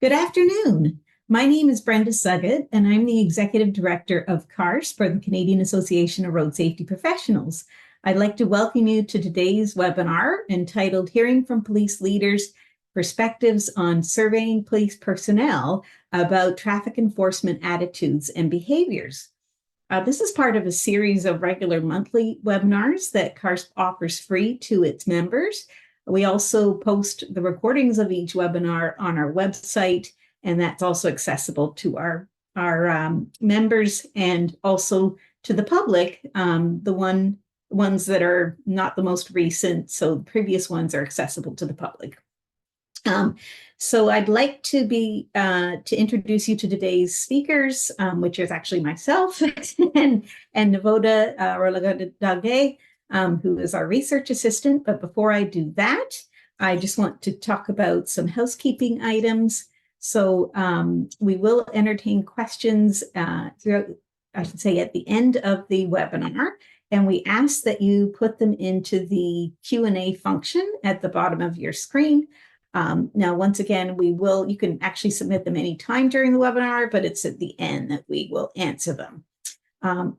Good afternoon. My name is Brenda Suggett, and I'm the Executive Director of CARSP, for the Canadian Association of Road Safety Professionals. I'd like to welcome you to today's webinar entitled Hearing from Police Leaders, Perspectives on Surveying Police Personnel about Traffic Enforcement Attitudes and Behaviors. This is part of a series of regular monthly webinars that CARSP offers free to its members. We also post the recordings of each webinar on our website, and that's also accessible to our members and also to the public, the ones that are not the most recent, so the previous ones are accessible to the public. So I'd like to introduce you to today's speakers, which is actually myself and Nivoda Rolagade, who is our research assistant. But before I do that, I just want to talk about some housekeeping items. So we will entertain questions throughout, I should say, at the end of the webinar. And we ask that you put them into the Q&A function at the bottom of your screen. Now, once again, you can actually submit them anytime during the webinar, but it's at the end that we will answer them.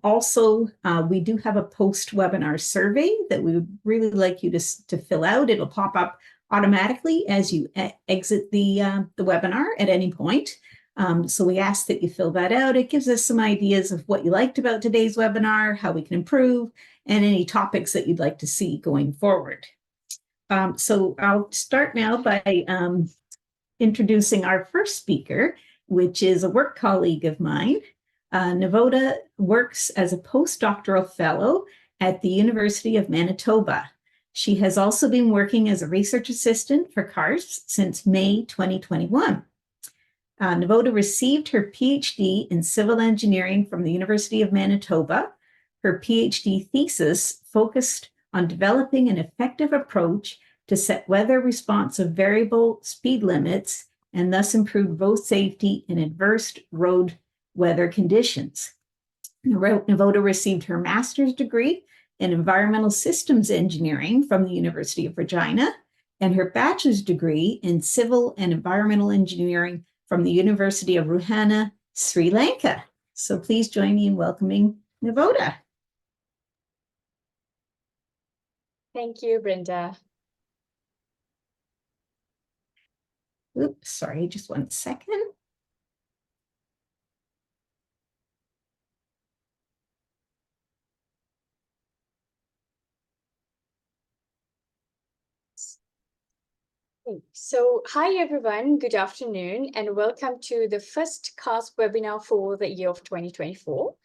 Also, we do have a post-webinar survey that we would really like you to fill out. It'll pop up automatically as you exit the webinar at any point. So we ask that you fill that out. It gives us some ideas of what you liked about today's webinar, how we can improve, and any topics that you'd like to see going forward. So I'll start now by introducing our first speaker, which is a work colleague of mine. Nivoda works as a postdoctoral fellow at the University of Manitoba. She has also been working as a research assistant for CARSP since May 2021. Nivoda received her PhD in civil engineering from the University of Manitoba. Her PhD thesis focused on developing an effective approach to set weather-responsive variable speed limits and thus improve road safety in adverse road weather conditions. Nivoda received her master's degree in environmental systems engineering from the University of Regina and her bachelor's degree in civil and environmental engineering from the University of Ruhana, Sri Lanka. So please join me in welcoming Nivoda. Thank you, Brenda. Oops, sorry, just 1 second. So hi everyone, good afternoon, and welcome to the first CARSP webinar for the year of 2024.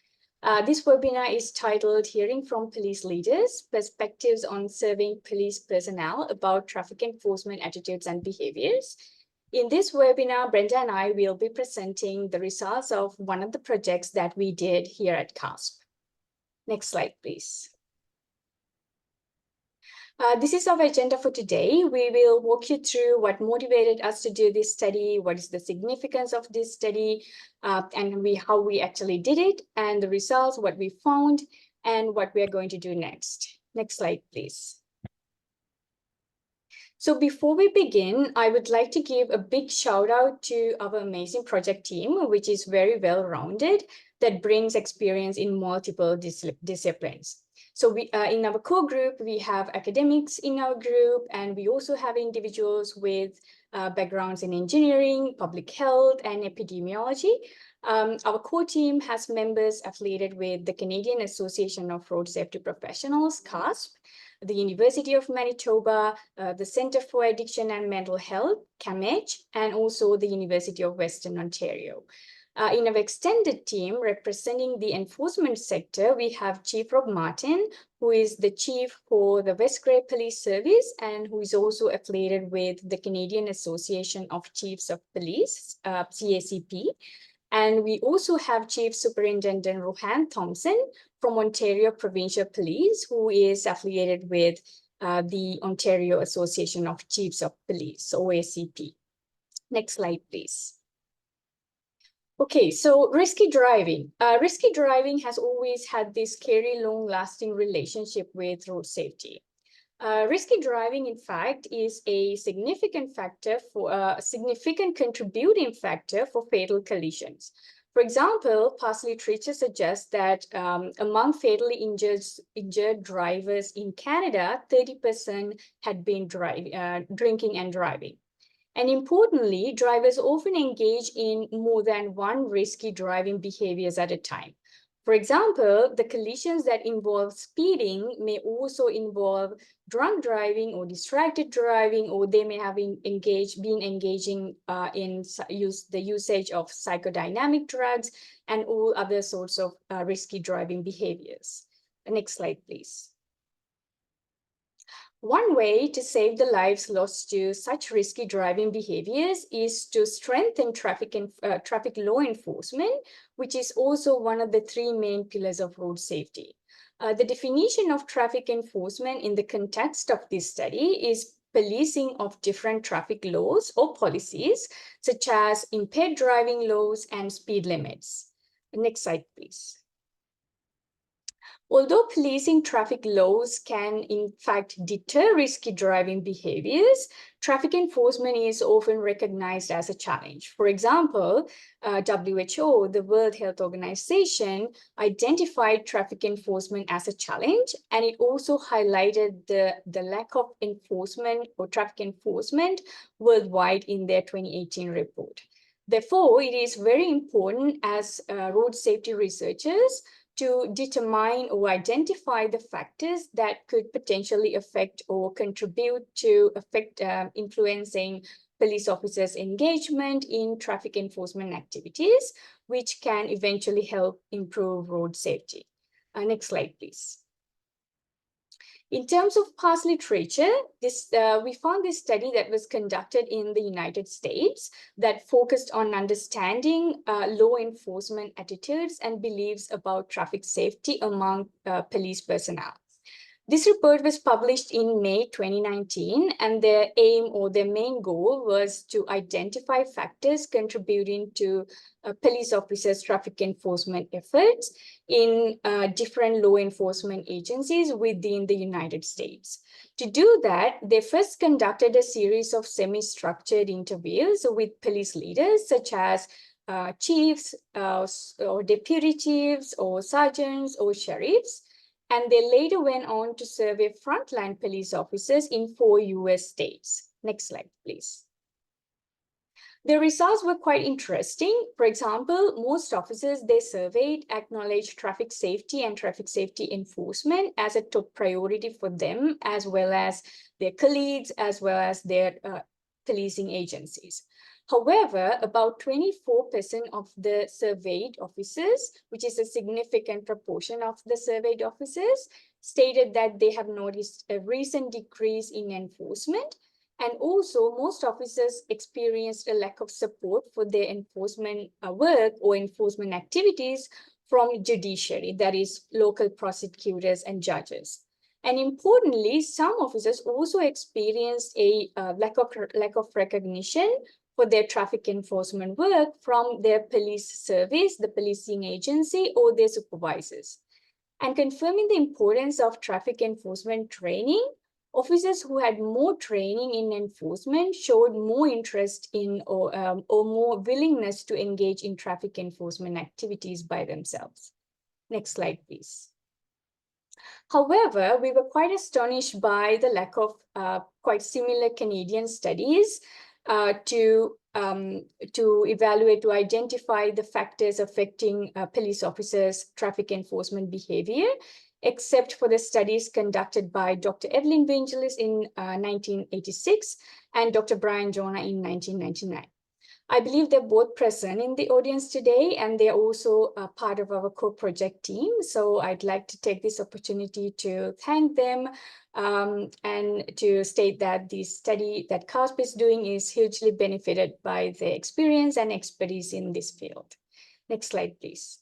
This webinar is titled Hearing from Police Leaders, Perspectives on Serving Police Personnel about Traffic Enforcement Attitudes and Behaviors. In this webinar, Brenda and I will be presenting the results of one of the projects that we did here at CARSP. Next slide, please. This is our agenda for today. We will walk you through what motivated us to do this study, what is the significance of this study, and how we actually did it, and the results, what we found, and what we are going to do next. Next slide, please. So before we begin, I would like to give a big shout out to our amazing project team, which is very well-rounded, that brings experience in multiple disciplines. So we, in our core group, we have academics in our group, and we also have individuals with backgrounds in engineering, public health, and epidemiology. Our core team has members affiliated with the Canadian Association of Road Safety Professionals, CARSP, the University of Manitoba, the Centre for Addiction and Mental Health, CAMH, and also the University of Western Ontario. In our extended team representing the enforcement sector, we have Chief Rob Martin, who is the chief for the West Grey Police Service and who is also affiliated with the Canadian Association of Chiefs of Police, CACP. And we also have Chief Superintendent Rohan Thompson from Ontario Provincial Police, who is affiliated with the Ontario Association of Chiefs of Police, OACP. Next slide, please. Okay, so risky driving. Risky driving has always had this scary, long-lasting relationship with road safety. Risky driving, in fact, is a significant factor for a significant contributing factor for fatal collisions. For example, past literature suggests that among fatally injured drivers in Canada, 30% had been drinking and driving. And importantly, drivers often engage in more than one risky driving behaviors at a time. For example, the collisions that involve speeding may also involve drunk driving or distracted driving, or they may have been engaging in the usage of psychodynamic drugs and all other sorts of risky driving behaviors. The next slide, please. One way to save the lives lost to such risky driving behaviors is to strengthen traffic law enforcement, which is also one of the three main pillars of road safety. The definition of traffic enforcement in the context of this study is policing of different traffic laws or policies, such as impaired driving laws and speed limits. Next slide, please. Although policing traffic laws can, in fact, deter risky driving behaviors, traffic enforcement is often recognized as a challenge. For example, WHO, the World Health Organization, identified traffic enforcement as a challenge, and it also highlighted the lack of enforcement or traffic enforcement worldwide in their 2018 report. Therefore, it is very important as road safety researchers to determine or identify the factors that could potentially affect or contribute to influencing police officers' engagement in traffic enforcement activities, which can eventually help improve road safety. Next slide, please. In terms of past literature, we found this study that was conducted in the United States that focused on understanding law enforcement attitudes and beliefs about traffic safety among police personnel. This report was published in May 2019, and their aim or their main goal was to identify factors contributing to police officers' traffic enforcement efforts in different law enforcement agencies within the United States. To do that, they first conducted a series of semi-structured interviews with police leaders, such as chiefs or deputy chiefs or sergeants or sheriffs. And they later went on to survey frontline police officers in 4 US states. Next slide, please. The results were quite interesting. For example, most officers they surveyed acknowledged traffic safety and traffic safety enforcement as a top priority for them, as well as their colleagues, as well as their policing agencies. However, about 24% of the surveyed officers, which is a significant proportion of the surveyed officers, stated that they have noticed a recent decrease in enforcement. And also, most officers experienced a lack of support for their enforcement work or enforcement activities from judiciary, that is, local prosecutors and judges. And importantly, some officers also experienced a lack of recognition for their traffic enforcement work from their police service, the policing agency, or their supervisors. And confirming the importance of traffic enforcement training, officers who had more training in enforcement showed more interest in or more willingness to engage in traffic enforcement activities by themselves. Next slide, please. However, we were quite astonished by the lack of quite similar Canadian studies to evaluate, to identify the factors affecting police officers' traffic enforcement behavior, except for the studies conducted by Dr. Evelyn Vangelis in 1986 and Dr. Brian Jonah in 1999. I believe they're both present in the audience today, and they're also a part of our co-project team. So I'd like to take this opportunity to thank them and to state that the study that CARSP is doing is hugely benefited by their experience and expertise in this field. Next slide, please.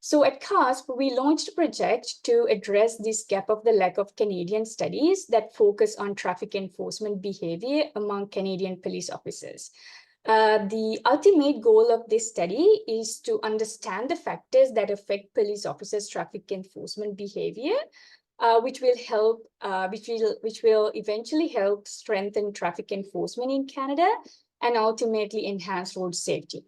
So at CARSP, we launched a project to address this gap of the lack of Canadian studies that focus on traffic enforcement behavior among Canadian police officers. The ultimate goal of this study is to understand the factors that affect police officers' traffic enforcement behavior which will eventually help strengthen traffic enforcement in Canada and ultimately enhance road safety.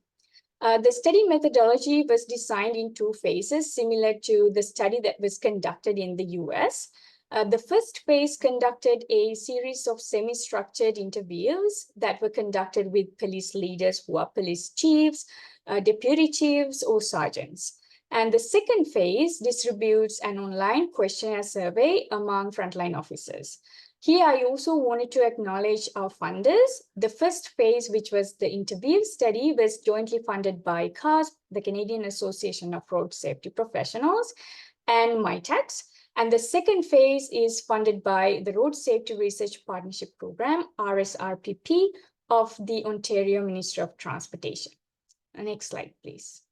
The study methodology was designed in 2 phases, similar to the study that was conducted in the US. The first phase conducted a series of semi-structured interviews that were conducted with police leaders who are police chiefs, deputy chiefs, or sergeants. And the second phase distributes an online questionnaire survey among frontline officers. Here, I also wanted to acknowledge our funders. The first phase, which was the interview study, was jointly funded by CARSP, the Canadian Association of Road Safety Professionals, and MITAX. And the second phase is funded by the Road Safety Research Partnership Program, RSRPP, of the Ontario Ministry of Transportation. Next slide, please.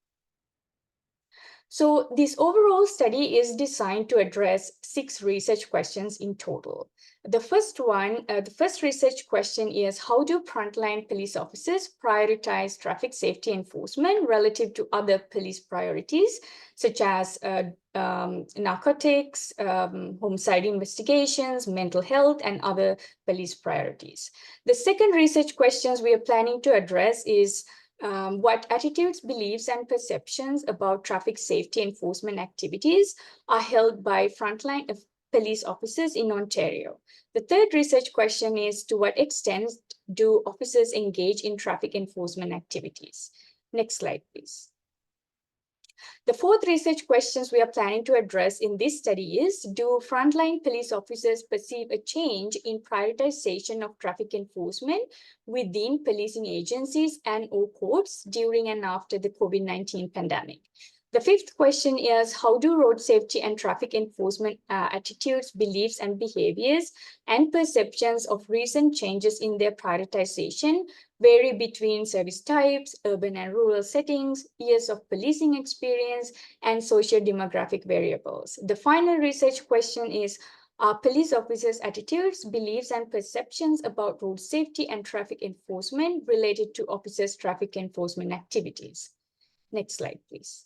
So this overall study is designed to address 6 research questions in total. The first research question is, how do frontline police officers prioritize traffic safety enforcement relative to other police priorities, such as narcotics, homicide investigations, mental health, and other police priorities? The second research questions we are planning to address is, what attitudes, beliefs, and perceptions about traffic safety enforcement activities are held by frontline police officers in Ontario? The third research question is, to what extent do officers engage in traffic enforcement activities? Next slide, please. The fourth research questions we are planning to address in this study is, do frontline police officers perceive a change in prioritization of traffic enforcement within policing agencies and/or courts during and after the COVID-19 pandemic? The fifth question is, how do road safety and traffic enforcement attitudes, beliefs, and behaviors and perceptions of recent changes in their prioritization vary between service types, urban and rural settings, years of policing experience, and socio-demographic variables? The final research question is, are police officers' attitudes, beliefs, and perceptions about road safety and traffic enforcement related to officers' traffic enforcement activities? Next slide, please.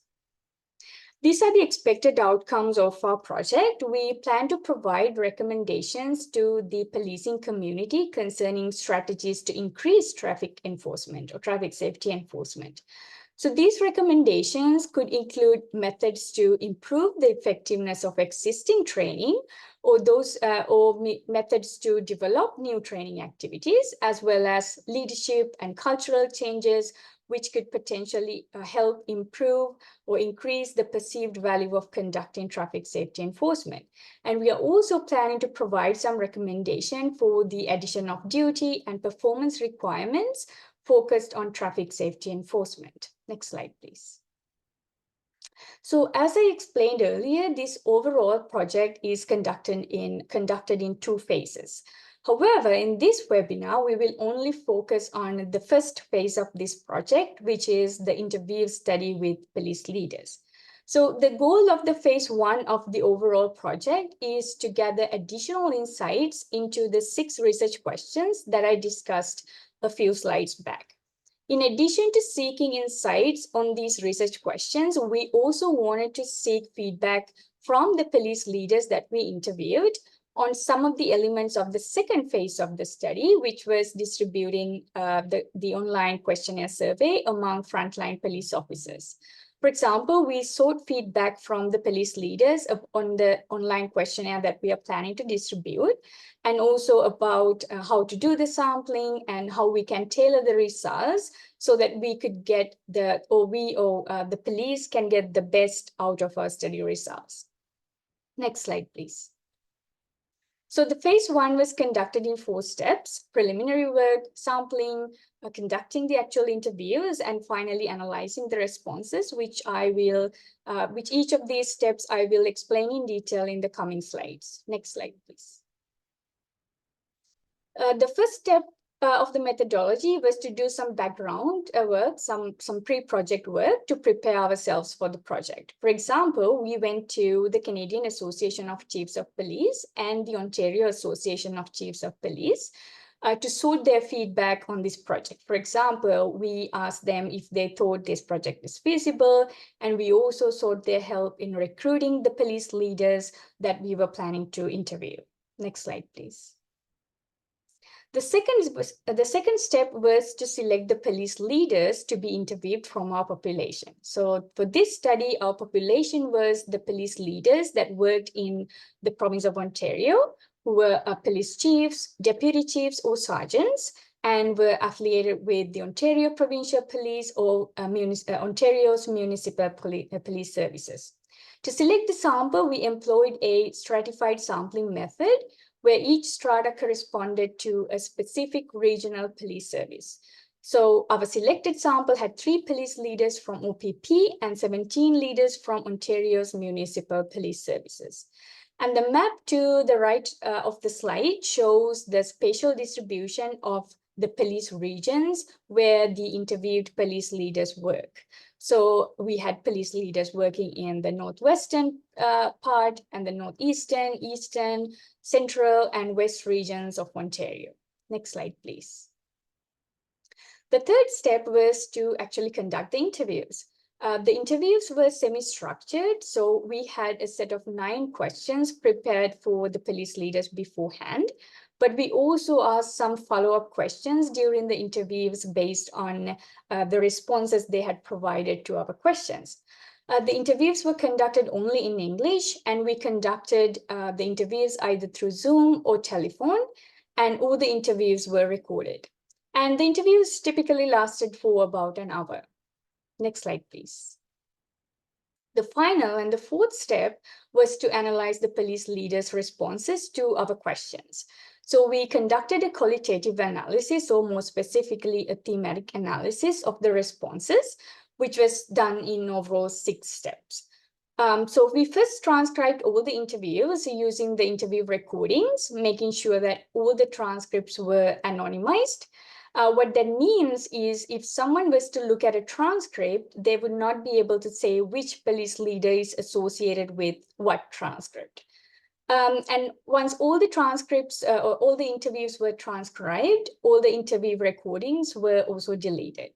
These are the expected outcomes of our project. We plan to provide recommendations to the policing community concerning strategies to increase traffic enforcement or traffic safety enforcement. So these recommendations could include methods to improve the effectiveness of existing training, or methods to develop new training activities, as well as leadership and cultural changes, which could potentially help improve or increase the perceived value of conducting traffic safety enforcement. And we are also planning to provide some recommendation for the addition of duty and performance requirements focused on traffic safety enforcement. Next slide, please. So as I explained earlier, this overall project is conducted in 2 phases. However, in this webinar, we will only focus on the first phase of this project, which is the interview study with police leaders. So the goal of the phase 1 of the overall project is to gather additional insights into the 6 research questions that I discussed a few slides back. In addition to seeking insights on these research questions, we also wanted to seek feedback from the police leaders that we interviewed on some of the elements of the second phase of the study, which was distributing the online questionnaire survey among frontline police officers. For example, we sought feedback from the police leaders on the online questionnaire that we are planning to distribute, and also about how to do the sampling and how we can tailor the results so that we could get the police can get the best out of our study results. Next slide, please. So the phase 1 was conducted in 4 steps: preliminary work, sampling, conducting the actual interviews, and finally analyzing the responses, which each of these steps I will explain in detail in the coming slides. Next slide, please. The first step of the methodology was to do some background work, some pre-project work to prepare ourselves for the project. For example, we went to the Canadian Association of Chiefs of Police and the Ontario Association of Chiefs of Police to sort their feedback on this project. For example, we asked them if they thought this project is feasible, and we also sought their help in recruiting the police leaders that we were planning to interview. Next slide, please. The second step was to select the police leaders to be interviewed from our population. So for this study, our population was the police leaders that worked in the province of Ontario, who were police chiefs, deputy chiefs, or sergeants, and were affiliated with the Ontario Provincial Police or Ontario's Municipal Police Services. To select the sample, we employed a stratified sampling method, where each strata corresponded to a specific regional police service. So our selected sample had 3 police leaders from OPP and 17 leaders from Ontario's municipal police services. And the map to the right of the slide shows the spatial distribution of the police regions where the interviewed police leaders work. So we had police leaders working in the northwestern part and the northeastern, eastern, central, and west regions of Ontario. Next slide, please. The third step was to actually conduct the interviews. The interviews were semi-structured, so we had a set of 9 questions prepared for the police leaders beforehand. But we also asked some follow-up questions during the interviews based on the responses they had provided to our questions. The interviews were conducted only in English, and we conducted the interviews either through Zoom or telephone, and all the interviews were recorded. And the interviews typically lasted for about an hour. Next slide, please. The final and the fourth step was to analyze the police leaders' responses to our questions. So we conducted a qualitative analysis, or more specifically, a thematic analysis of the responses, which was done in overall 6 steps. So we first transcribed all the interviews using the interview recordings, making sure that all the transcripts were anonymized. What that means is if someone was to look at a transcript, they would not be able to say which police leader is associated with what transcript. And once all the transcripts or all the interviews were transcribed, all the interview recordings were also deleted.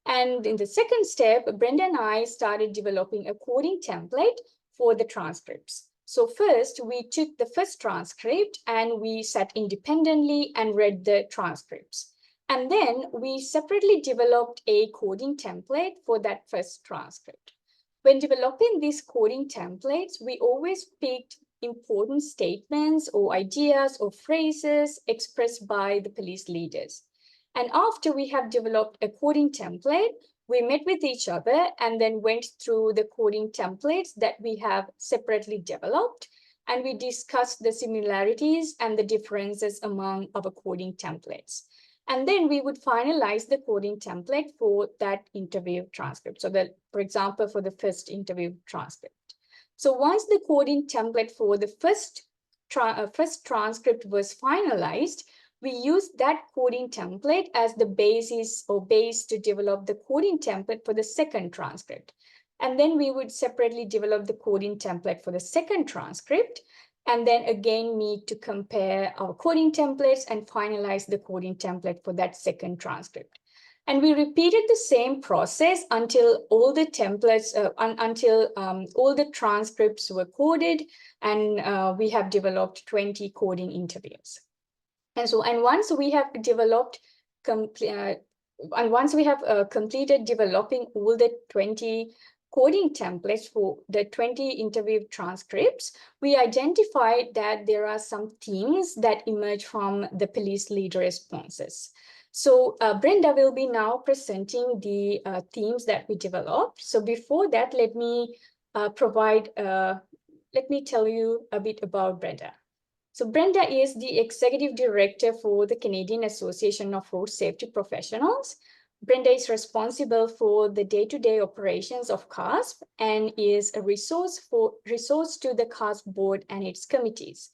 And in the second step, Brenda and I started developing a coding template for the transcripts. So first, we took the first transcript and we sat independently and read the transcripts. And then we separately developed a coding template for that first transcript. When developing these coding templates, we always picked important statements or ideas or phrases expressed by the police leaders. And after we have developed a coding template, we met with each other and then went through the coding templates that we have separately developed. And we discussed the similarities and the differences among our coding templates. And then we would finalize the coding template for that interview transcript. So that, for example, for the first interview transcript. So once the coding template for the first transcript was finalized, we used that coding template as the basis or base to develop the coding template for the second transcript. And then we would separately develop the coding template for the second transcript, and then again need to compare our coding templates and finalize the coding template for that second transcript. And we repeated the same process until all the templates, all the transcripts were coded, and we have developed 20 coding interviews. And once we have developed, once we have completed developing all the 20 coding templates for the 20 interview transcripts, we identified that there are some themes that emerge from the police leader responses. So Brenda will be now presenting the themes that we developed. So before that, let me tell you a bit about Brenda. So Brenda is the Executive Director for the Canadian Association of Road Safety Professionals. Brenda is responsible for the day-to-day operations of CARSP and is a resource to the CARSP board and its committees.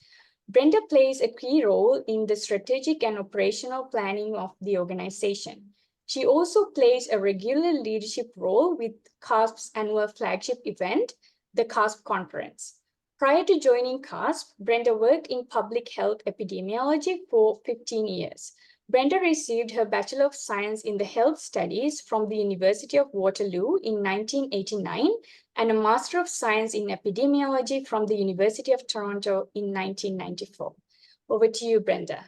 Brenda plays a key role in the strategic and operational planning of the organization. She also plays a regular leadership role with CARSP's annual flagship event, the CARSP Conference. Prior to joining CARSP, Brenda worked in public health epidemiology for 15 years. Brenda received her Bachelor of Science in the Health Studies from the University of Waterloo in 1989 and a Master of Science in Epidemiology from the University of Toronto in 1994. Over to you, Brenda.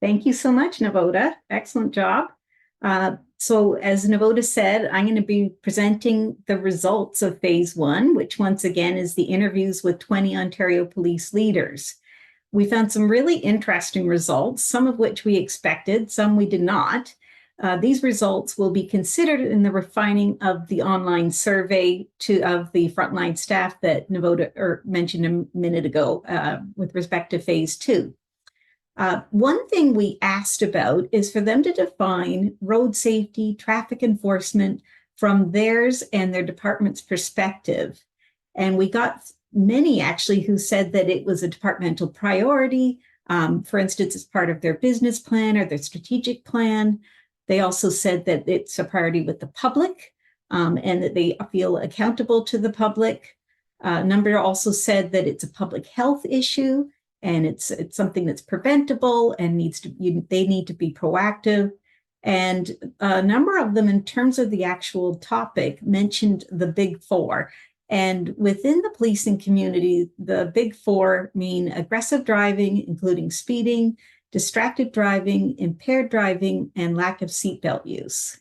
Thank you so much, Navoda. Excellent job. So as Navoda said, I'm going to be presenting the results of phase 1, which once again is the interviews with 20 Ontario police leaders. We found some really interesting results, some of which we expected, some we did not. These results will be considered in the refining of the online survey of the frontline staff that Navoda mentioned a minute ago with respect to phase 2. One thing we asked about is for them to define road safety, traffic enforcement from theirs and their department's perspective. And we got many actually who said that it was a departmental priority, for instance, as part of their business plan or their strategic plan. They also said that it's a priority with the public and that they feel accountable to the public. A number also said that it's a public health issue and it's something that's preventable and they need to be proactive. And a number of them, in terms of the actual topic, mentioned the big 4. And within the policing community, the big 4 mean aggressive driving, including speeding, distracted driving, impaired driving, and lack of seatbelt use.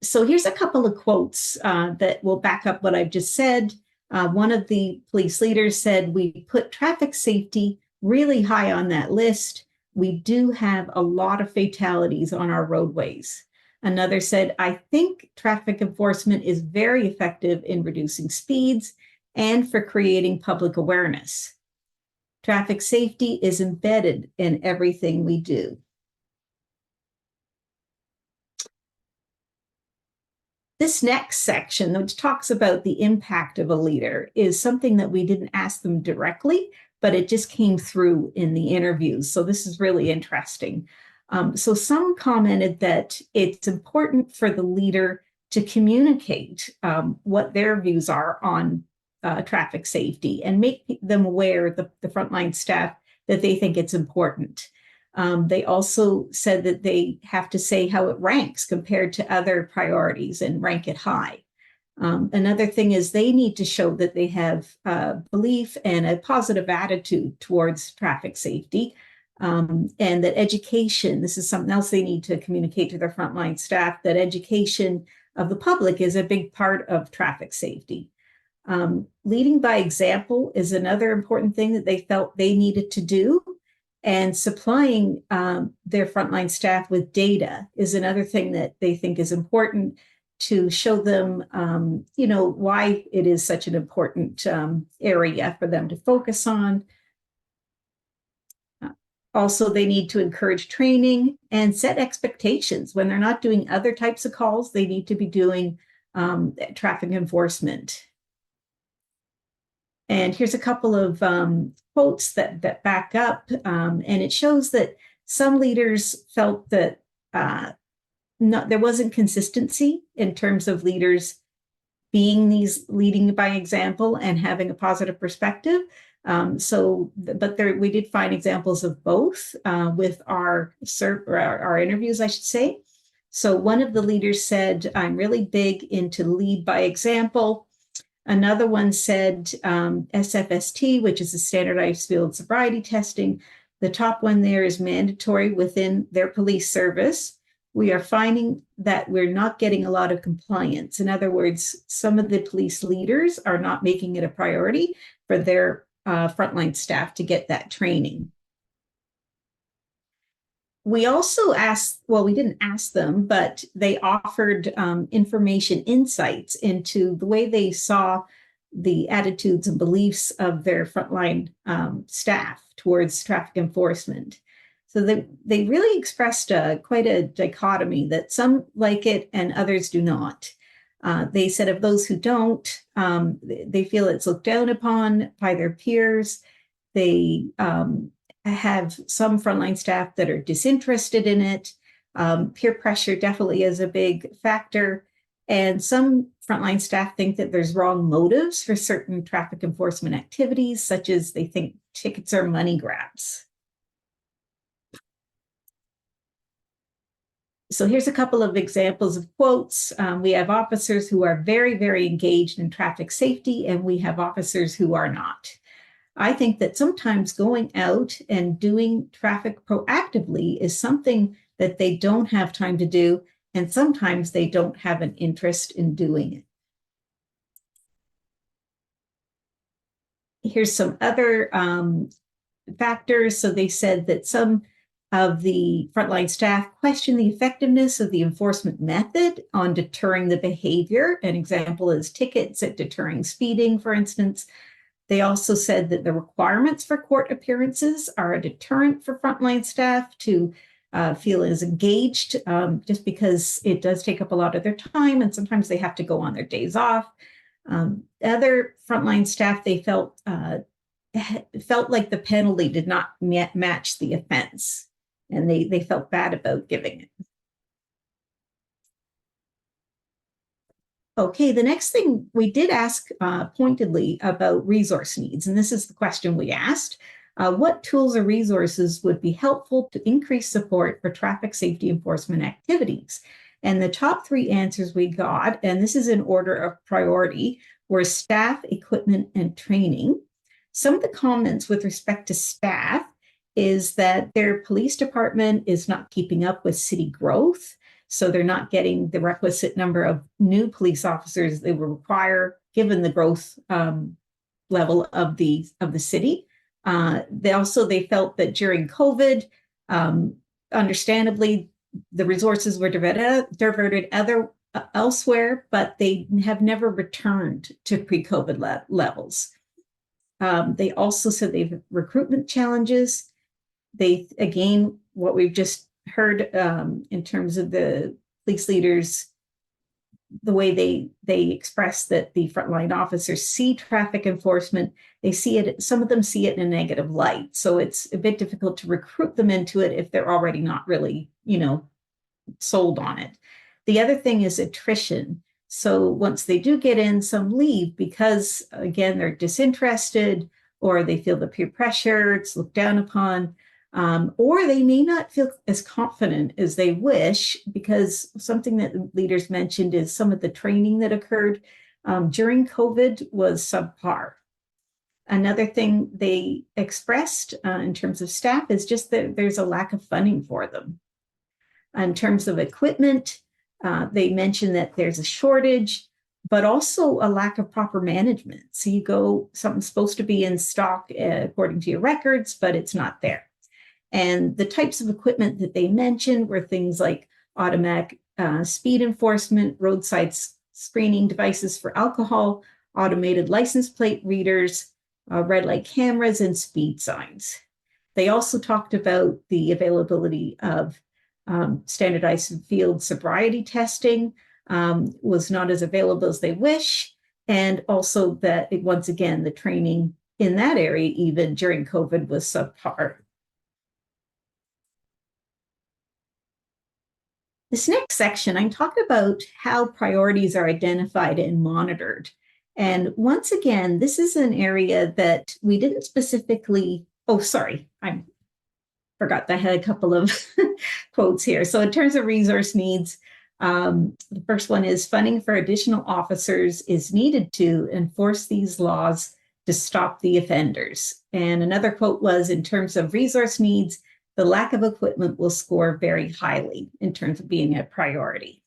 So here's a couple of quotes that will back up what I've just said. One of the police leaders said, "We put traffic safety really high on that list. We do have a lot of fatalities on our roadways." Another said, "I think traffic enforcement is very effective in reducing speeds and for creating public awareness. Traffic safety is embedded in everything we do." This next section, which talks about the impact of a leader, is something that we didn't ask them directly, but it just came through in the interviews. So this is really interesting. So some commented that it's important for the leader to communicate what their views are on traffic safety and make them aware, the frontline staff, that they think it's important. They also said that they have to say how it ranks compared to other priorities and rank it high. Another thing is they need to show that they have belief and a positive attitude towards traffic safety, and that education, this is something else they need to communicate to their frontline staff, that education of the public is a big part of traffic safety. Leading by example is another important thing that they felt they needed to do. And supplying their frontline staff with data is another thing that they think is important to show them, why it is such an important area for them to focus on. Also, they need to encourage training and set expectations. When they're not doing other types of calls, they need to be doing traffic enforcement. And here's a couple of quotes that back up, and it shows that some leaders felt that there wasn't consistency in terms of leaders being these leading by example and having a positive perspective. But we did find examples of both with our interviews, I should say. So one of the leaders said, "I'm really big into lead by example." Another one said SFST, which is a standardized field sobriety testing. The top one there is mandatory within their police service. We are finding that we're not getting a lot of compliance. In other words, some of the police leaders are not making it a priority for their frontline staff to get that training. We also asked, well, we didn't ask them, but they offered information insights into the way they saw the attitudes and beliefs of their frontline staff towards traffic enforcement. So they really expressed quite a dichotomy that some like it and others do not. They said of those who don't, they feel it's looked down upon by their peers. They have some frontline staff that are disinterested in it. Peer pressure definitely is a big factor. And some frontline staff think that there's wrong motives for certain traffic enforcement activities, such as they think tickets are money grabs. So here's a couple of examples of quotes. We have officers who are very, very engaged in traffic safety, and we have officers who are not. I think that sometimes going out and doing traffic proactively is something that they don't have time to do, and sometimes they don't have an interest in doing it. Here's some other factors. So they said that some of the frontline staff question the effectiveness of the enforcement method on deterring the behavior. An example is tickets at deterring speeding, for instance. They also said that the requirements for court appearances are a deterrent for frontline staff to feel as engaged, just because it does take up a lot of their time, and sometimes they have to go on their days off. Other frontline staff, they felt like the penalty did not match the offense, and they felt bad about giving it. Okay, the next thing we did ask pointedly about resource needs, and this is the question we asked. What tools or resources would be helpful to increase support for traffic safety enforcement activities? And the top three answers we got, and this is in order of priority, were staff, equipment, and training. Some of the comments with respect to staff is that their police department is not keeping up with city growth, so they're not getting the requisite number of new police officers they will require given the growth level of the city. They felt that during COVID, understandably, the resources were diverted elsewhere, but they have never returned to pre-COVID levels. They also said they have recruitment challenges. Again, what we've just heard in terms of the police leaders, the way they express that the frontline officers see traffic enforcement, some of them see it in a negative light. So it's a bit difficult to recruit them into it if they're already not really, sold on it. The other thing is attrition. So once they do get in, some leave because, again, they're disinterested, or they feel the peer pressure, it's looked down upon, or they may not feel as confident as they wish, because something that leaders mentioned is some of the training that occurred during COVID was subpar. Another thing they expressed in terms of staff is just that there's a lack of funding for them. In terms of equipment, they mentioned that there's a shortage, but also a lack of proper management. So something's supposed to be in stock according to your records, but it's not there. And the types of equipment that they mentioned were things like automatic speed enforcement, roadside screening devices for alcohol, automated license plate readers, red light cameras, and speed signs. They also talked about the availability of standardized field sobriety testing was not as available as they wish, and also that once again, the training in that area, even during COVID, was subpar. This next section, I'm talking about how priorities are identified and monitored. And once again, this is an area that we didn't specifically, I forgot that I had a couple of quotes here. So in terms of resource needs, the first one is funding for additional officers is needed to enforce these laws to stop the offenders. And another quote was, in terms of resource needs, the lack of equipment will score very highly in terms of being a priority.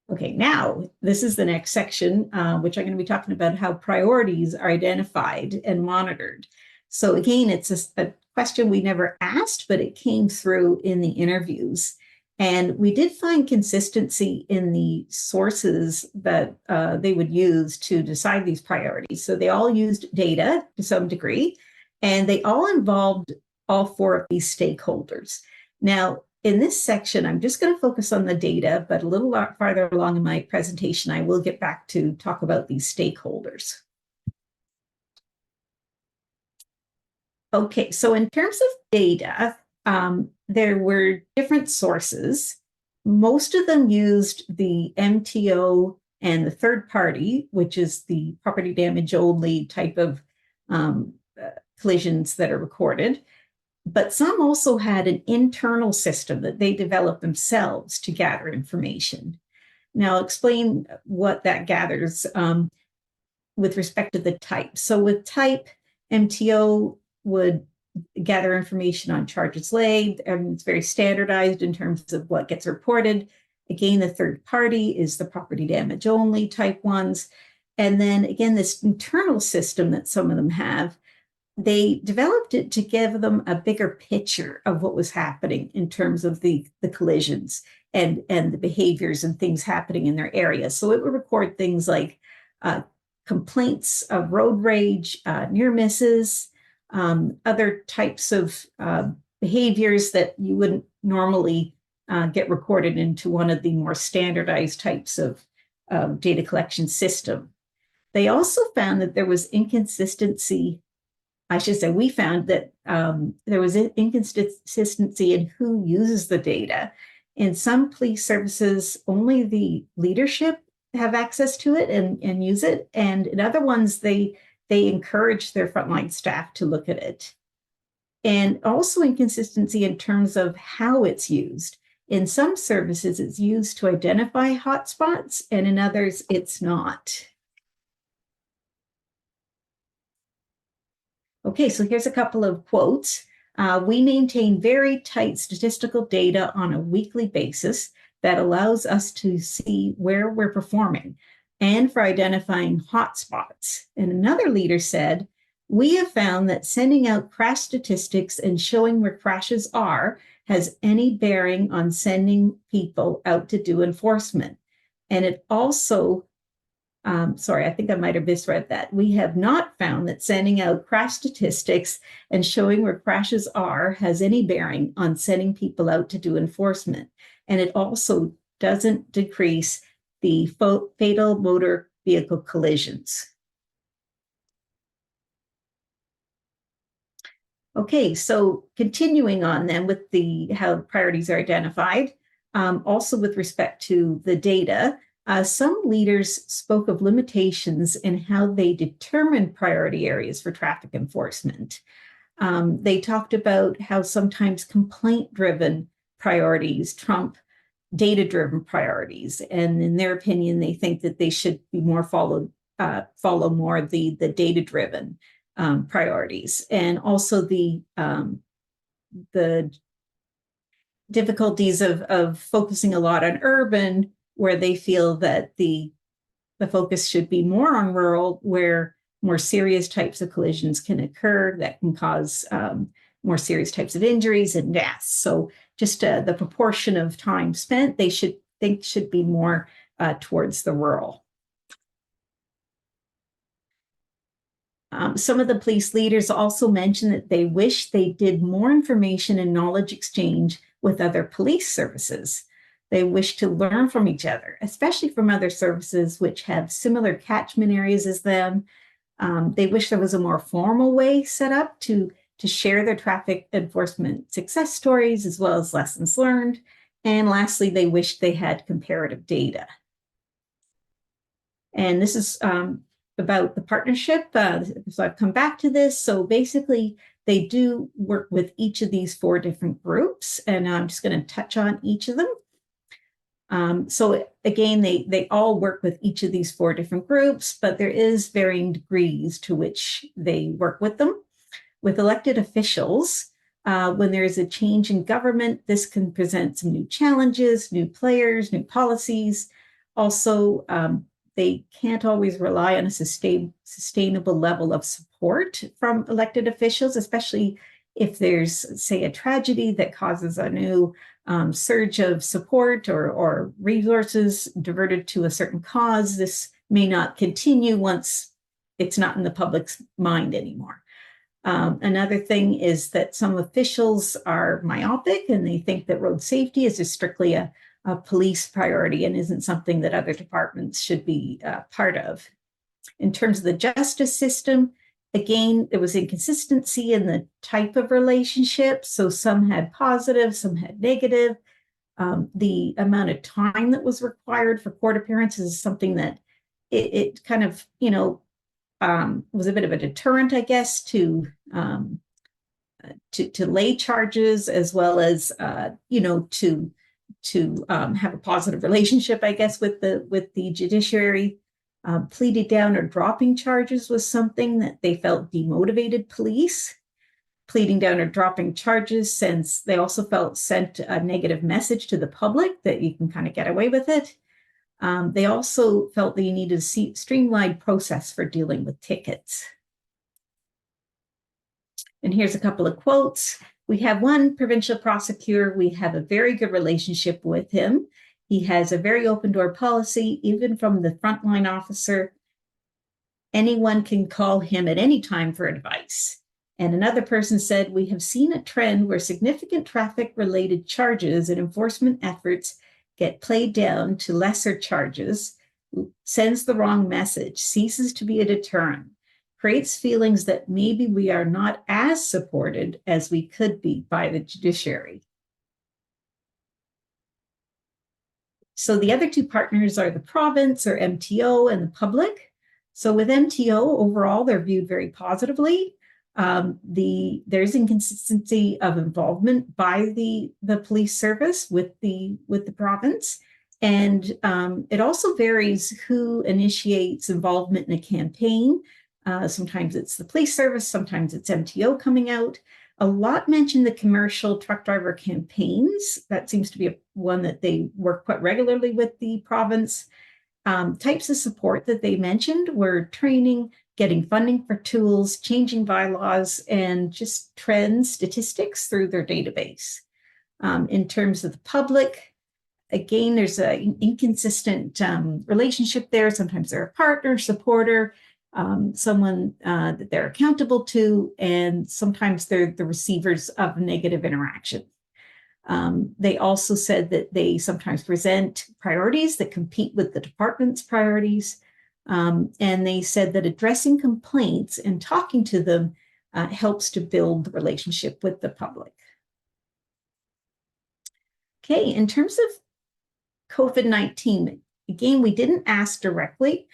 Okay, now this is the next section, which I'm going to be talking about how priorities are identified and monitored. So again, it's a question we never asked, but it came through in the interviews. And we did find consistency in the sources that they would use to decide these priorities. So they all used data to some degree, and they all involved all four of these stakeholders. Now, in this section, I'm just going to focus on the data, but a little farther along in my presentation, I will get back to talk about these stakeholders. Okay, so in terms of data, there were different sources. Most of them used the MTO and the third party, which is the property damage only type of collisions that are recorded. But some also had an internal system that they developed themselves to gather information. Now, I'll explain what that gathers with respect to the type. So with type, MTO would gather information on charges laid, and it's very standardized in terms of what gets reported. Again, the third party is the property damage only type ones. And then again, this internal system that some of them have, they developed it to give them a bigger picture of what was happening in terms of the collisions and the behaviors and things happening in their area. So it would record things like complaints of road rage, near misses, other types of behaviors that you wouldn't normally get recorded into one of the more standardized types of data collection system. They also found that there was inconsistency. I should say we found that there was an inconsistency in who uses the data. In some police services, only the leadership have access to it and use it. And in other ones, they encourage their frontline staff to look at it. And also inconsistency in terms of how it's used. In some services, it's used to identify hotspots, and in others, it's not. Okay, so here's a couple of quotes. We maintain very tight statistical data on a weekly basis that allows us to see where we're performing and for identifying hotspots. And another leader said, we have found that sending out crash statistics and showing where crashes are has any bearing on sending people out to do enforcement. And it also, sorry, I think I might have misread that. We have not found that sending out crash statistics and showing where crashes are has any bearing on sending people out to do enforcement. And it also doesn't decrease the fatal motor vehicle collisions. Okay, so continuing on then with how priorities are identified, also with respect to the data, some leaders spoke of limitations in how they determine priority areas for traffic enforcement. They talked about how sometimes complaint-driven priorities trump data-driven priorities, and in their opinion, they think that they should be more follow more the data-driven priorities, and also the difficulties of focusing a lot on urban, where they feel that the focus should be more on rural, where more serious types of collisions can occur that can cause more serious types of injuries and deaths. So just the proportion of time spent, they should be more towards the rural. Some of the police leaders also mentioned that they wish they did more information and knowledge exchange with other police services. They wish to learn from each other, especially from other services which have similar catchment areas as them. They wish there was a more formal way set up to share their traffic enforcement success stories as well as lessons learned. And lastly, they wish they had comparative data. And this is about the partnership. So I've come back to this. So basically, they do work with each of these 4 different groups, and I'm just going to touch on each of them. So again, they all work with each of these 4 different groups, but there is varying degrees to which they work with them. With elected officials, when there is a change in government, this can present some new challenges, new players, new policies. Also, they can't always rely on a sustainable level of support from elected officials, especially if there's, say, a tragedy that causes a new surge of support or resources diverted to a certain cause. This may not continue once it's not in the public's mind anymore. Another thing is that some officials are myopic and they think that road safety is just strictly a police priority and isn't something that other departments should be part of. In terms of the justice system, again, there was inconsistency in the type of relationship. So some had positive, some had negative. The amount of time that was required for court appearances is something that it kind of, was a bit of a deterrent, I guess, to lay charges, as well as, to have a positive relationship, I guess, with the judiciary. Pleading down or dropping charges was something that they felt demotivated police. Pleading down or dropping charges, since they also felt sent a negative message to the public that you can kind of get away with it. They also felt that you needed a streamlined process for dealing with tickets. And here's a couple of quotes. We have one provincial prosecutor. We have a very good relationship with him. He has a very open door policy, even from the frontline officer. Anyone can call him at any time for advice. And another person said, we have seen a trend where significant traffic-related charges and enforcement efforts get played down to lesser charges, sends the wrong message, ceases to be a deterrent, creates feelings that maybe we are not as supported as we could be by the judiciary. So the other two partners are the province, or MTO, and the public. So with MTO, overall, they're viewed very positively. There's inconsistency of involvement by the police service with the province. And it also varies who initiates involvement in a campaign. Sometimes it's the police service, sometimes it's MTO coming out. A lot mention the commercial truck driver campaigns. That seems to be one that they work quite regularly with the province. Types of support that they mentioned were training, getting funding for tools, changing bylaws, and just trends, statistics through their database. In terms of the public, again, there's an inconsistent relationship there. Sometimes they're a partner, supporter, someone that they're accountable to, and sometimes they're the receivers of negative interaction. They also said that they sometimes present priorities that compete with the department's priorities. And they said that addressing complaints and talking to them helps to build the relationship with the public. Okay, in terms of COVID-19, again, we didn't ask directly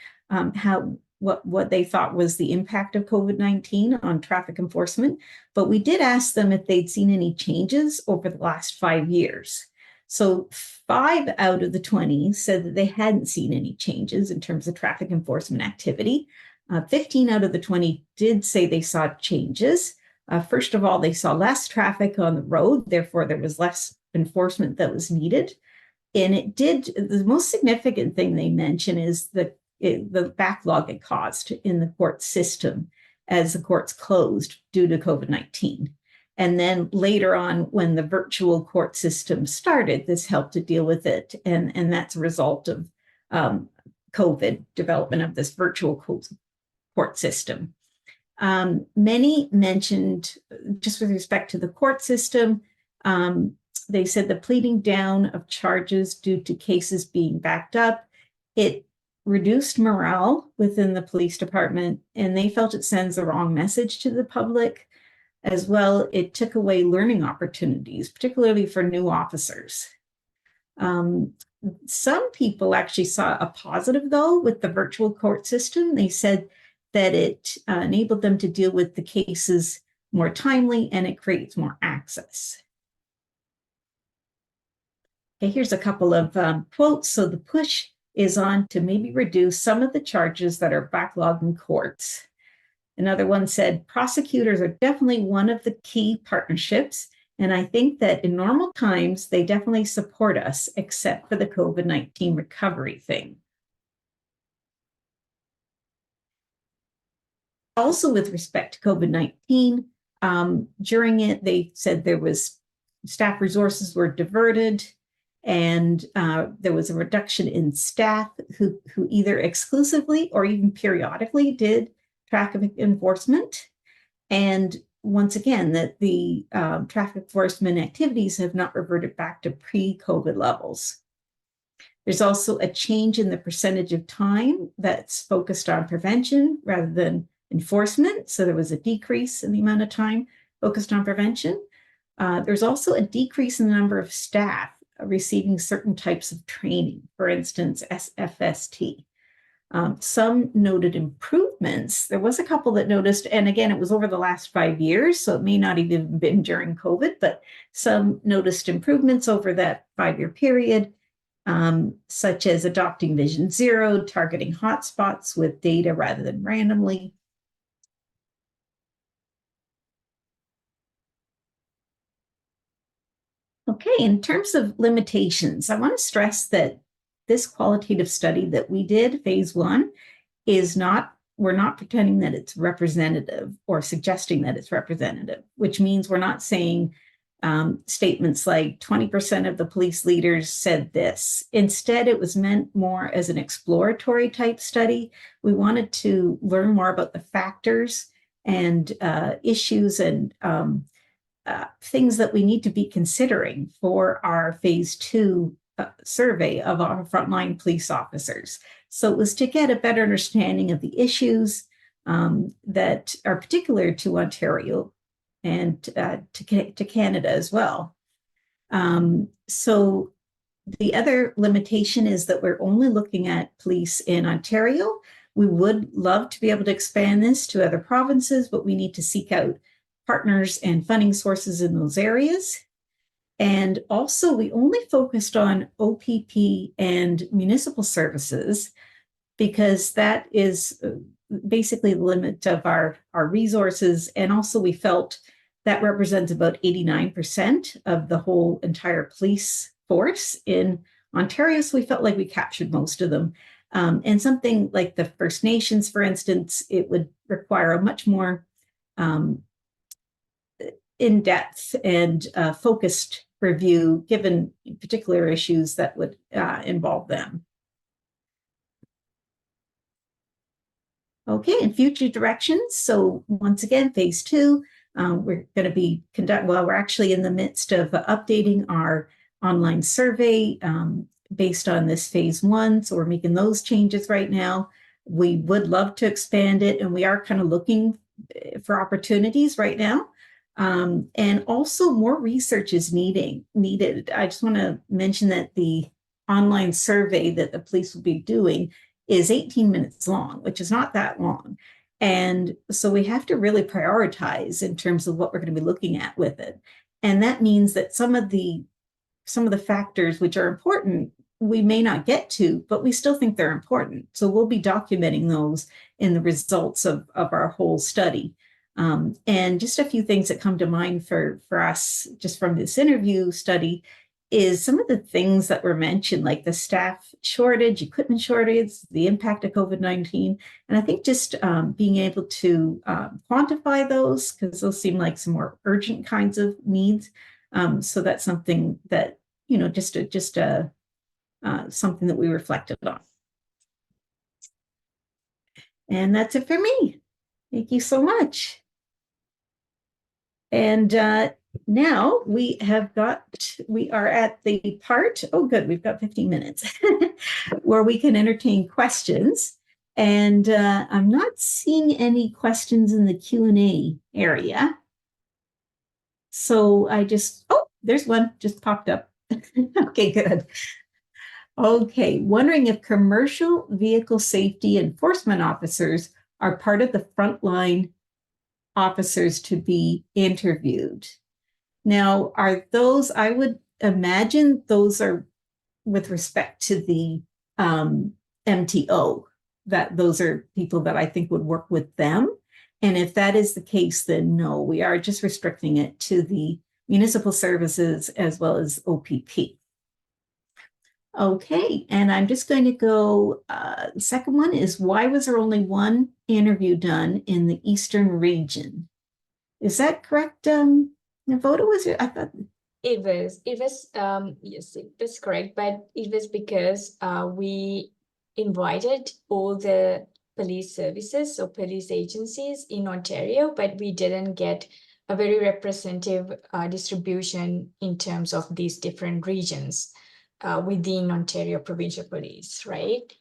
what they thought was the impact of COVID-19 on traffic enforcement, but we did ask them if they'd seen any changes over the last 5 years. So 5 out of the 20 said that they hadn't seen any changes in terms of traffic enforcement activity. 15 out of the 20 did say they saw changes. First of all, they saw less traffic on the road, therefore there was less enforcement that was needed. And the most significant thing they mention is the backlog it caused in the court system as the courts closed due to COVID-19. And then later on, when the virtual court system started, this helped to deal with it. And that's a result of COVID, development of this virtual court system. Many mentioned, just with respect to the court system, they said the pleading down of charges due to cases being backed up, it reduced morale within the police department, and they felt it sends the wrong message to the public. As well, it took away learning opportunities, particularly for new officers. Some people actually saw a positive, though, with the virtual court system. They said that it enabled them to deal with the cases more timely, and it creates more access. Okay, here's a couple of quotes. So the push is on to maybe reduce some of the charges that are backlogged in courts. Another one said, prosecutors are definitely one of the key partnerships, and I think that in normal times, they definitely support us, except for the COVID-19 recovery thing. Also, with respect to COVID-19, during it, they said there was staff resources were diverted, and there was a reduction in staff who either exclusively or even periodically did traffic enforcement. And once again, that the traffic enforcement activities have not reverted back to pre-COVID levels. There's also a change in the percentage of time that's focused on prevention rather than enforcement. So there was a decrease in the amount of time focused on prevention. There's also a decrease in the number of staff receiving certain types of training, for instance, SFST. Some noted improvements. There was a couple that noticed, and again, it was over the last 5 years, so it may not even have been during COVID, but some noticed improvements over that 5-year period, such as adopting Vision Zero, targeting hotspots with data rather than randomly. Okay, in terms of limitations, I want to stress that this qualitative study that we did, phase 1, is not, we're not pretending that it's representative or suggesting that it's representative, which means we're not saying statements like 20% of the police leaders said this. Instead, it was meant more as an exploratory type study. We wanted to learn more about the factors and issues and things that we need to be considering for our phase 2 survey of our frontline police officers. So it was to get a better understanding of the issues that are particular to Ontario and to Canada as well. So the other limitation is that we're only looking at police in Ontario. We would love to be able to expand this to other provinces, but we need to seek out partners and funding sources in those areas. And also, we only focused on OPP and municipal services because that is basically the limit of our resources. And also, we felt that represents about 89% of the whole entire police force in Ontario. So we felt like we captured most of them. And something like the First Nations, for instance, it would require a much more in-depth and focused review, given particular issues that would involve them. Okay, and future directions. So once again, phase 2, we're going to be we're actually in the midst of updating our online survey based on this phase 1. So we're making those changes right now. We would love to expand it, and we are kind of looking for opportunities right now. And also more research is needed. I just want to mention that the online survey that the police will be doing is 18 minutes long, which is not that long. And so we have to really prioritize in terms of what we're going to be looking at with it. And that means that some of the factors which are important, we may not get to, but we still think they're important. So we'll be documenting those in the results of our whole study. And just a few things that come to mind for us just from this interview study is some of the things that were mentioned, like the staff shortage, equipment shortage, the impact of COVID-19. And I think just being able to quantify those, because those seem like some more urgent kinds of needs. So that's something that, something that we reflected on. And that's it for me. Thank you so much. And now we are at the part, oh good, we've got 15 minutes, where we can entertain questions. And I'm not seeing any questions in the Q&A area. So there's one just popped up. Okay, good. Okay, wondering if commercial vehicle safety enforcement officers are part of the frontline officers to be interviewed. Now, are those, I would imagine those are with respect to the MTO, that those are people that I think would work with them. And if that is the case, then no, we are just restricting it to the municipal services as well as OPP. Okay, and I'm just going to go, the second one is, why was there only one interview done in the Eastern region? Is that correct, Navoda? Was it? I thought it was, yes, it was correct, but it was because we invited all the police services or police agencies in Ontario, but we didn't get a very representative distribution in terms of these different regions within Ontario Provincial Police, right?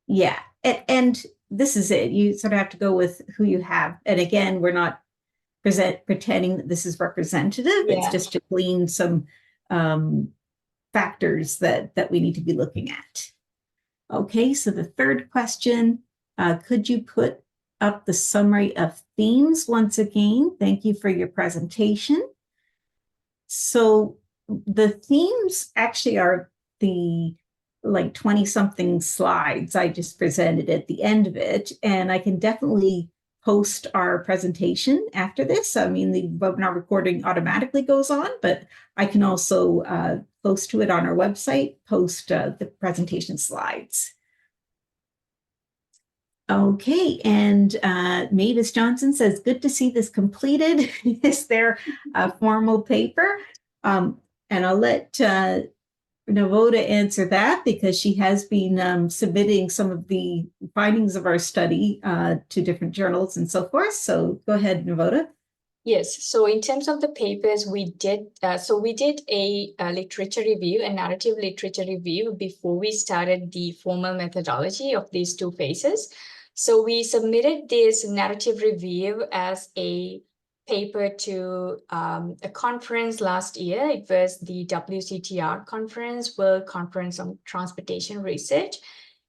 Yeah, and this is it. You sort of have to go with who you have. And again, we're not pretending that this is representative. Yeah. It's just to glean some factors that we need to be looking at. Okay, so the third question, could you put up the summary of themes once again? Thank you for your presentation. So the themes actually are the like 20-something slides I just presented at the end of it, and I can definitely post our presentation after this. I mean, the webinar recording automatically goes on, but I can also post to it on our website, post the presentation slides. Okay, and Mavis Johnson says, good to see this completed. Is there a formal paper? And I'll let Navoda answer that because she has been submitting some of the findings of our study to different journals and so forth. So go ahead, Navoda. Yes, so in terms of the papers, we did a literature review, a narrative literature review before we started the formal methodology of these two phases. So we submitted this narrative review as a paper to a conference last year. It was the WCTR conference, World Conference on Transportation Research.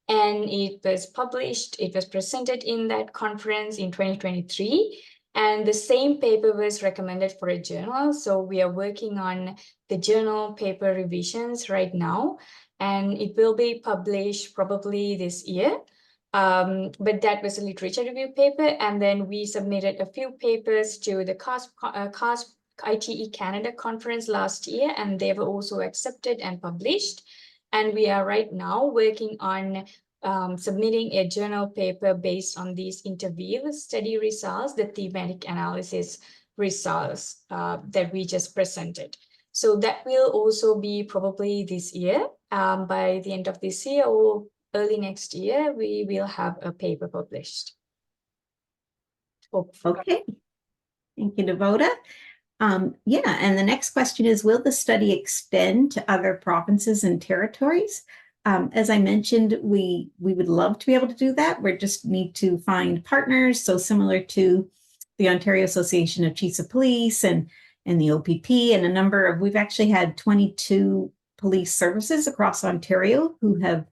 And it was published, it was presented in that conference in 2023. And the same paper was recommended for a journal. So we are working on the journal paper revisions right now, and it will be published probably this year. But that was a literature review paper. And then we submitted a few papers to the CARSP ITE Canada conference last year, and they were also accepted and published. And we are right now working on submitting a journal paper based on these interview study results, the thematic analysis results that we just presented. So that will also be probably this year. By the end of this year or early next year, we will have a paper published. Hopefully. Okay, thank you, Navoda. Yeah, and the next question is, will the study extend to other provinces and territories? As I mentioned, we would love to be able to do that. We just need to find partners. So similar to the Ontario Association of Chiefs of Police and the OPP and a number of, we've actually had 22 police services across Ontario who have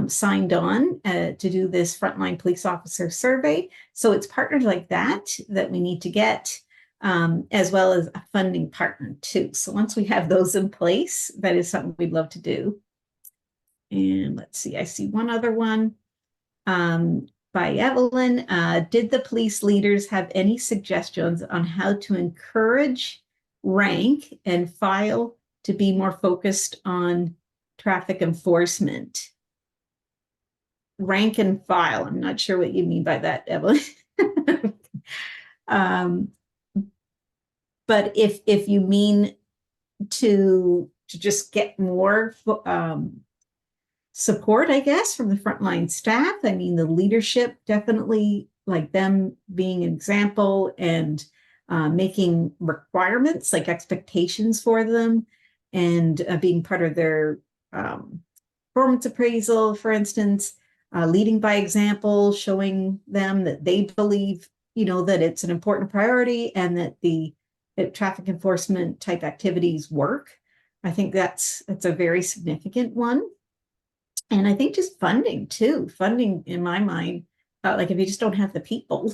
signed on to do this frontline police officer survey. So it's partners like that we need to get, as well as a funding partner too. So once we have those in place, that is something we'd love to do. And let's see, I see one other one by Evelyn. Did the police leaders have any suggestions on how to encourage rank and file to be more focused on traffic enforcement? Rank and file, I'm not sure what you mean by that, Evelyn. But if you mean to just get more support, I guess, from the frontline staff. I mean, the leadership definitely, like them being an example and making requirements, like expectations for them, and being part of their performance appraisal, for instance, leading by example, showing them that they believe, that it's an important priority and that the traffic enforcement type activities work. I think that's a very significant one. And I think just funding too. Funding, in my mind, like if you just don't have the people.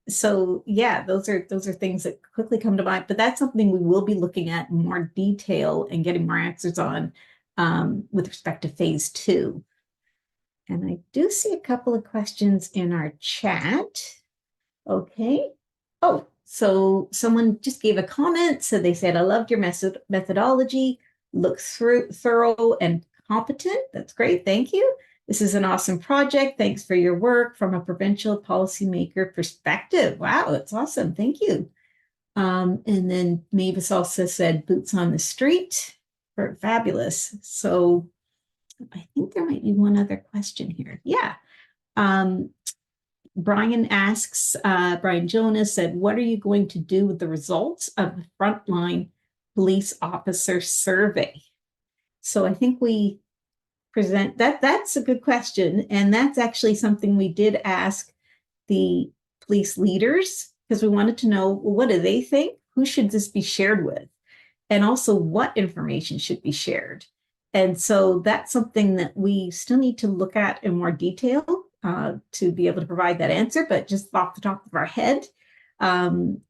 So yeah, those are things that quickly come to mind. But that's something we will be looking at in more detail and getting more answers on with respect to phase 2. And I do see a couple of questions in our chat. Okay. Oh, so someone just gave a comment. So they said, I loved your methodology. Looks thorough and competent. That's great. Thank you. This is an awesome project. Thanks for your work from a provincial policymaker perspective. Wow, that's awesome. Thank you. And then Mavis also said boots on the street. Fabulous. So I think there might be one other question here. Yeah. Brian asks, Brian Jonas said, what are you going to do with the results of the frontline police officer survey? So I think we present that. That's a good question. And that's actually something we did ask the police leaders because we wanted to know, well, what do they think? Who should this be shared with? and also what information should be shared. And so that's something that we still need to look at in more detail to be able to provide that answer. But just off the top of our head, I'll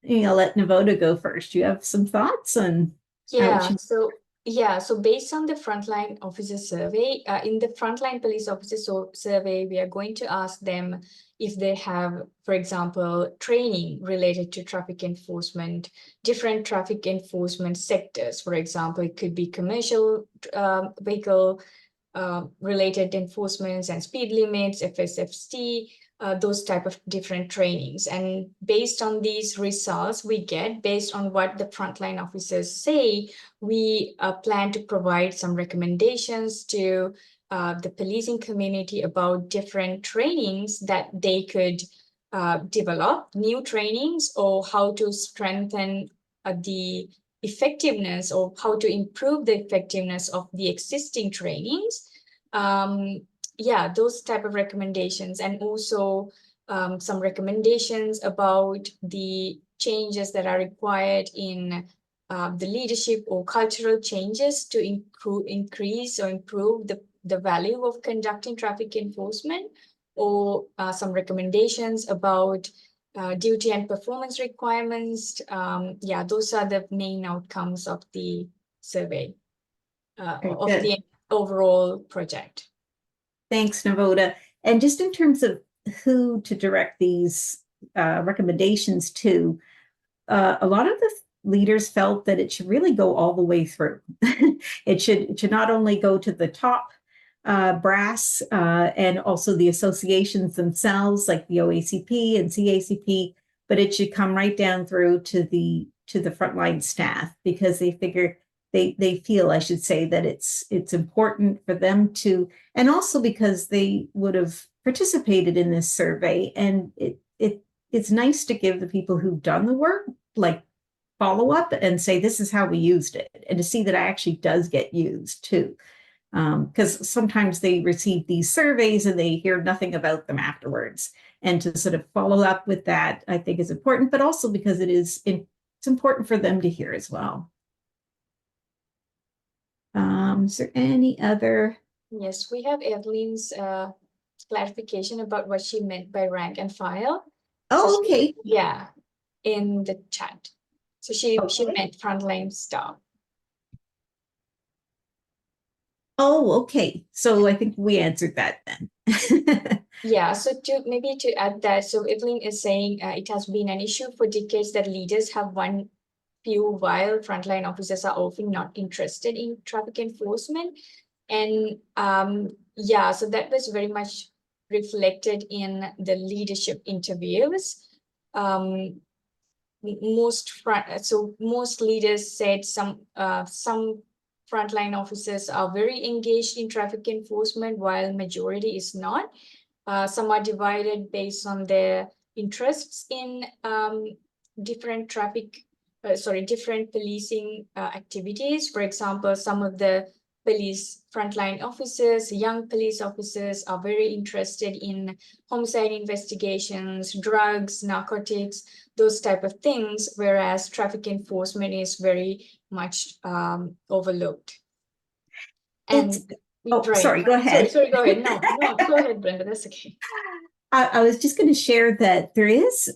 let Navoda go first. You have some thoughts on how it should. So based on the frontline officer survey, in the frontline police officer survey, we are going to ask them if they have, for example, training related to traffic enforcement, different traffic enforcement sectors. For example, it could be commercial vehicle related enforcements and speed limits, FSFT, those type of different trainings. And based on these results we get, based on what the frontline officers say, we plan to provide some recommendations to the policing community about different trainings that they could develop, new trainings, or how to strengthen the effectiveness, or how to improve the effectiveness of the existing trainings. Those type of recommendations, and also some recommendations about the changes that are required in the leadership or cultural changes to increase or improve the value of conducting traffic enforcement, or some recommendations about duty and performance requirements. Those are the main outcomes of the survey, of the overall project. Thanks, Navoda. And just in terms of who to direct these recommendations to, a lot of the leaders felt that it should really go all the way through. It should not only go to the top brass and also the associations themselves, like the OACP and CACP, but it should come right down through to the frontline staff, because they figure they feel, I should say, that it's important for them to, and also because they would have participated in this survey, and it's nice to give the people who've done the work like follow up and say, this is how we used it, and to see that it actually does get used too. Because sometimes they receive these surveys and they hear nothing about them afterwards. And to sort of follow up with that, I think, is important, but also because it's important for them to hear as well. Is there any other? Yes, we have Evelyn's clarification about what she meant by rank and file. Oh, okay. In the chat. So she meant frontline staff. Oh, okay. So I think we answered that then. So to add that, so Evelyn is saying it has been an issue for decades that leaders have won few, while frontline officers are often not interested in traffic enforcement. And so that was very much reflected in the leadership interviews. Most leaders said some frontline officers are very engaged in traffic enforcement, while majority is not. Some are divided based on their interests in different policing activities. For example, some of the police frontline officers, young police officers, are very interested in homicide investigations, drugs, narcotics, those type of things, whereas traffic enforcement is very much overlooked. And sorry, go ahead. Sorry, go ahead. No, go ahead, Brenda, that's okay. I was just going to share that there is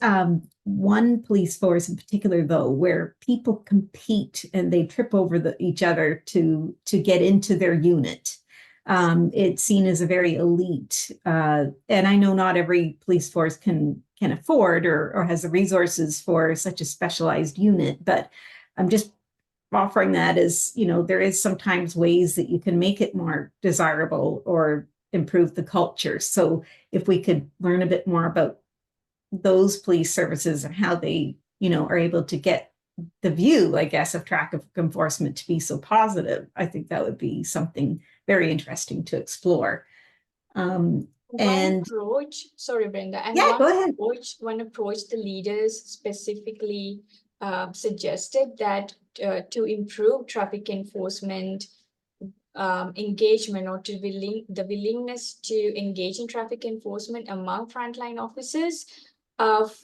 one police force in particular, though, where people compete and they trip over each other to get into their unit. It's seen as a very elite, and I know not every police force can afford or has the resources for such a specialized unit, but I'm just offering that as, there is sometimes ways that you can make it more desirable or improve the culture. So if we could learn a bit more about those police services and how they, are able to get the view, I guess, of traffic enforcement to be so positive, I think that would be something very interesting to explore. Sorry, Brenda. And go ahead. One approach the leaders specifically suggested that to improve traffic enforcement engagement, or the willingness to engage in traffic enforcement among frontline officers,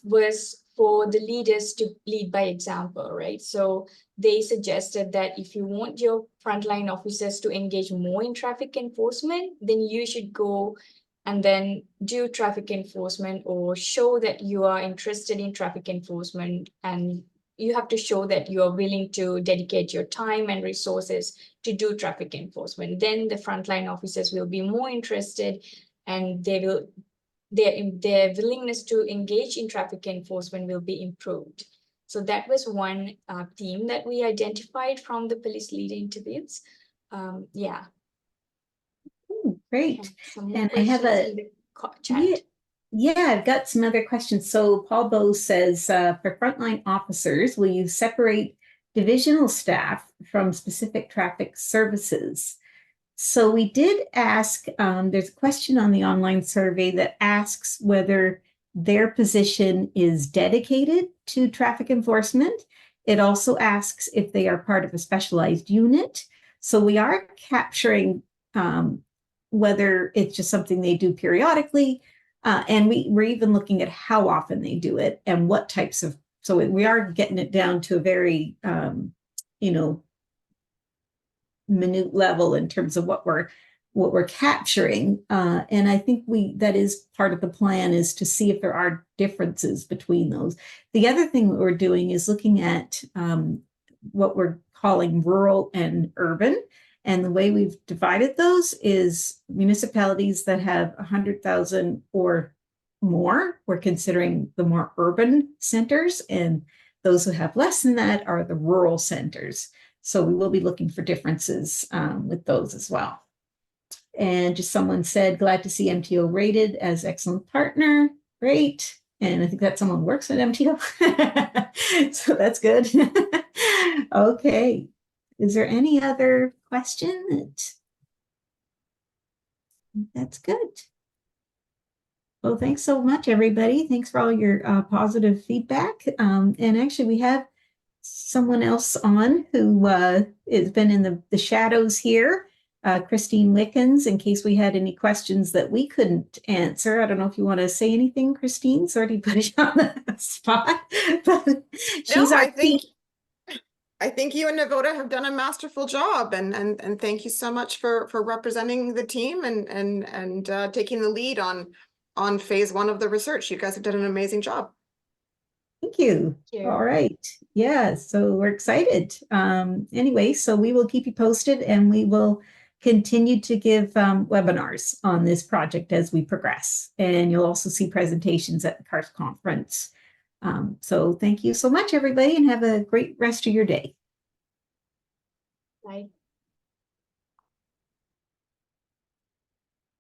was for the leaders to lead by example, right? So they suggested that if you want your frontline officers to engage more in traffic enforcement, then you should go and then do traffic enforcement or show that you are interested in traffic enforcement, and you have to show that you are willing to dedicate your time and resources to do traffic enforcement. Then the frontline officers will be more interested, and their willingness to engage in traffic enforcement will be improved. So that was one theme that we identified from the police leader interviews. Yeah. Great. Some more And I have questions in the chat. Yeah, I've got some other questions. So Paul Bowe says, for frontline officers, will you separate divisional staff from specific traffic services? So we did ask, there's a question on the online survey that asks whether their position is dedicated to traffic enforcement. It also asks if they are part of a specialized unit. So we are capturing whether it's just something they do periodically, and we're even looking at how often they do it and what types of, so we are getting it down to a very, minute level in terms of what we're capturing. And I think that is part of the plan, is to see if there are differences between those. The other thing that we're doing is looking at what we're calling rural and urban. And the way we've divided those is municipalities that have 100,000 or more, we're considering the more urban centers, and those who have less than that are the rural centers. So we will be looking for differences with those as well. And just someone said, glad to see MTO rated as excellent partner. Great. And I think that someone works at MTO. So that's good. Okay. Is there any other question? That's good. Well, thanks so much, everybody. Thanks for all your positive feedback. And actually, we have someone else on who has been in the shadows here, Christine Wickens, in case we had any questions that we couldn't answer. I don't know if you want to say anything, Christine. Sorry to put you on the spot, but she's I think you and Navoda have done a masterful job, and thank you so much for representing the team and taking the lead on phase 1 of the research. You guys have done an amazing job. Thank you. All right. Yeah, so we're excited. Anyway, so we will keep you posted, and we will continue to give webinars on this project as we progress. And you'll also see presentations at the CARSP conference. So thank you so much, everybody, and have a great rest of your day. Bye.